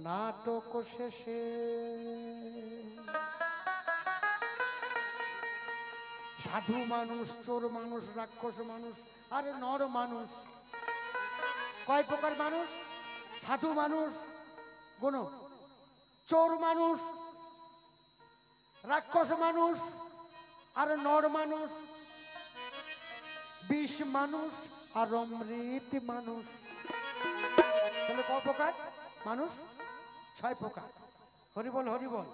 নাটক শেষে সাধু মানুষ, চোর মানুষ, রাক্ষস মানুষ আর নর মানুষ। কয় প্রকার মানুষ? সাধু মানুষ, গুণ চোর মানুষ, রাক্ষস মানুষ আর নর মানুষ, বিষ মানুষ আর অমৃত মানুষ। তাহলে কয় প্রকার মানুষ? 6 প্রকার। হরিবল হরিবল।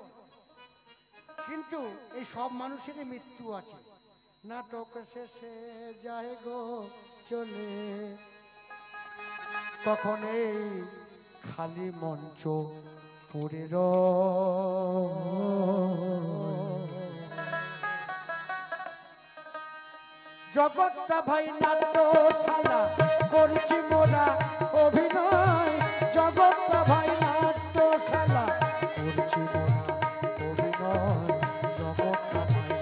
কিন্তু এই সব মানুষেরই মৃত্যু আছে। নাটক শেষে যায় গো চলে, তখন এই খালি মঞ্চ পড়ে জগৎটা ভাই নাট্যশালা করছি মোরা অভিনয়। জগৎটা ভাই নাট্যশালা করছি মোরা অভিনয়। জগৎটা ভাই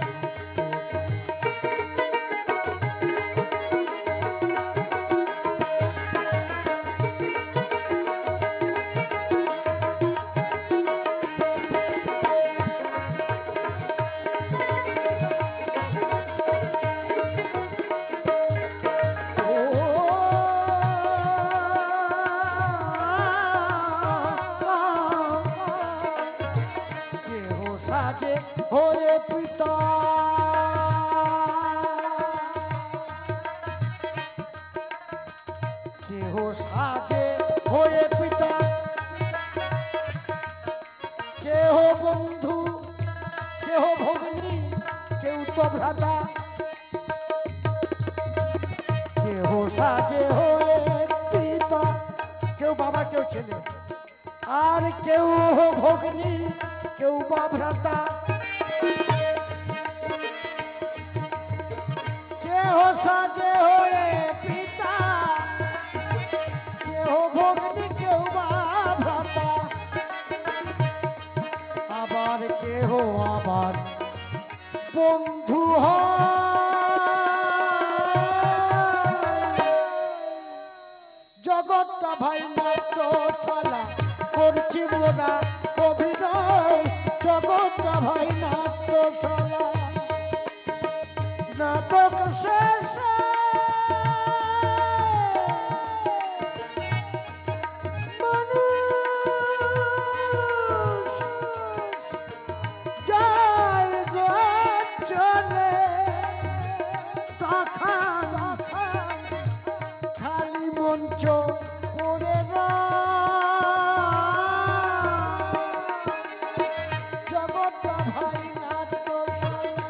সাজে হয়ে পিতা, কেহ সাজে হয়ে পিতা, কেহ বন্ধু, কেহ ভগ্নী, কেউ তো ভ্রাতা। কেহ সাজে হয়ে পিতা, কেউ বাবা কেউ ছেলে, আর কেউ ভগ্নী, কেউ বা ভ্রাতা। কেহ সাজে হয়ে পিতা, কেহ ভগ্নী, কেউ বা ভ্রাতা। আবার কেহ আবার বন্ধু হয়। জগৎটা ভাই নাট্যশালা করছি মোরা অভিনয়। জগৎটা ভাই নাট্যশালা, নাটক শেষে মানুষ যায় গো চলে, তখন খালি মঞ্চ পড়ে জগৎটা ভাই নাট্যশালা।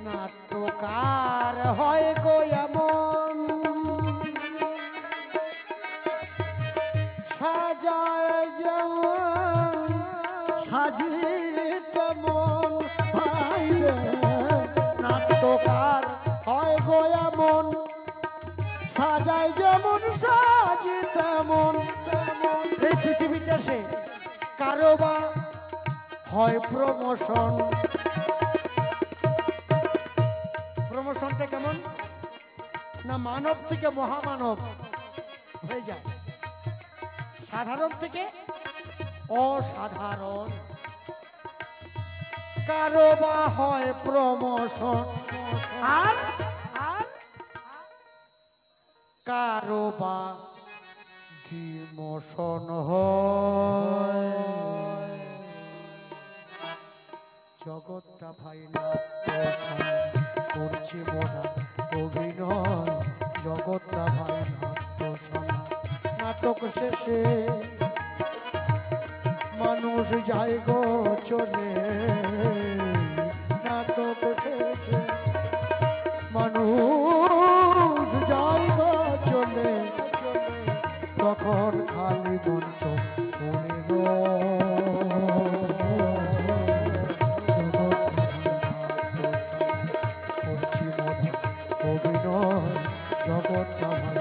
নাট্যকার হয় গো এমন, সাজায় যেমন সাজিত মন। ভাই রে নাট্যকার হয় গো এমন, সাজায় যেমন সাজিত মন। এই পৃথিবীতে সে কারো বা হয় প্রমোশন। প্রমোশনটা কেমন না, মানব থেকে মহামানব হয়ে যায়, সাধারণ থেকে অসাধারণ। কারো বা হয় প্রমোশন, আর কারো বা ডিমোশন হয়। জগৎটা ভাই নাট্যশালা করছি মোরা অভিনয়। জগৎটা ভাই নাট্যশালা, নাটক শেষে মানুষ যায় গো চলে। নাটক শেষে তখন খালি মঞ্চ মনের করছি মনে অভিনয় জগৎটা ভাই।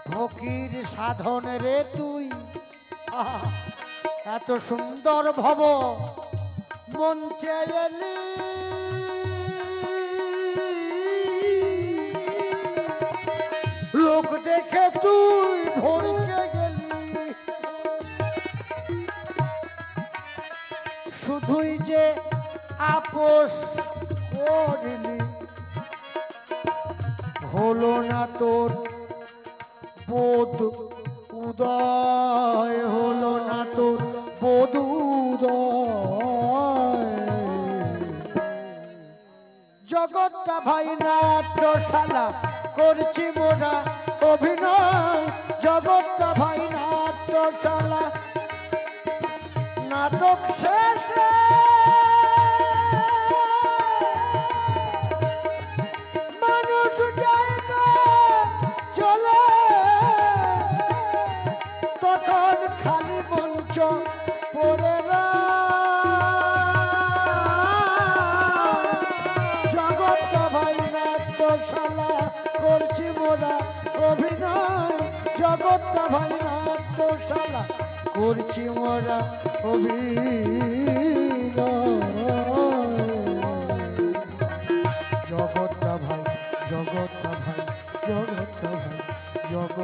ফকির সাধন রে তুই এত সুন্দর ভব মঞ্চে এলি লোক দেখে তুই ভরকে গেলি শুধুই যে আপোষ করলি হলো না তোর বোধ উদয় হলো না তোর বোধ উদয় জগৎটা ভাই নাট্যশালা করছি মোরা অভিনয় জগৎটা ভাই নাট্যশালা নাটক শেষে মানুষ জায়গা চলে তখন খালি মঞ্চ পড়ে জগৎটা ভাই নাট্যশালা করছি মোরা অভিনয় জগৎটা ভাই নাট্যশালা করছি মোরা অভিনয় জগৎটা ভাই জগৎটা ভাই জগৎটা ভাই জগৎ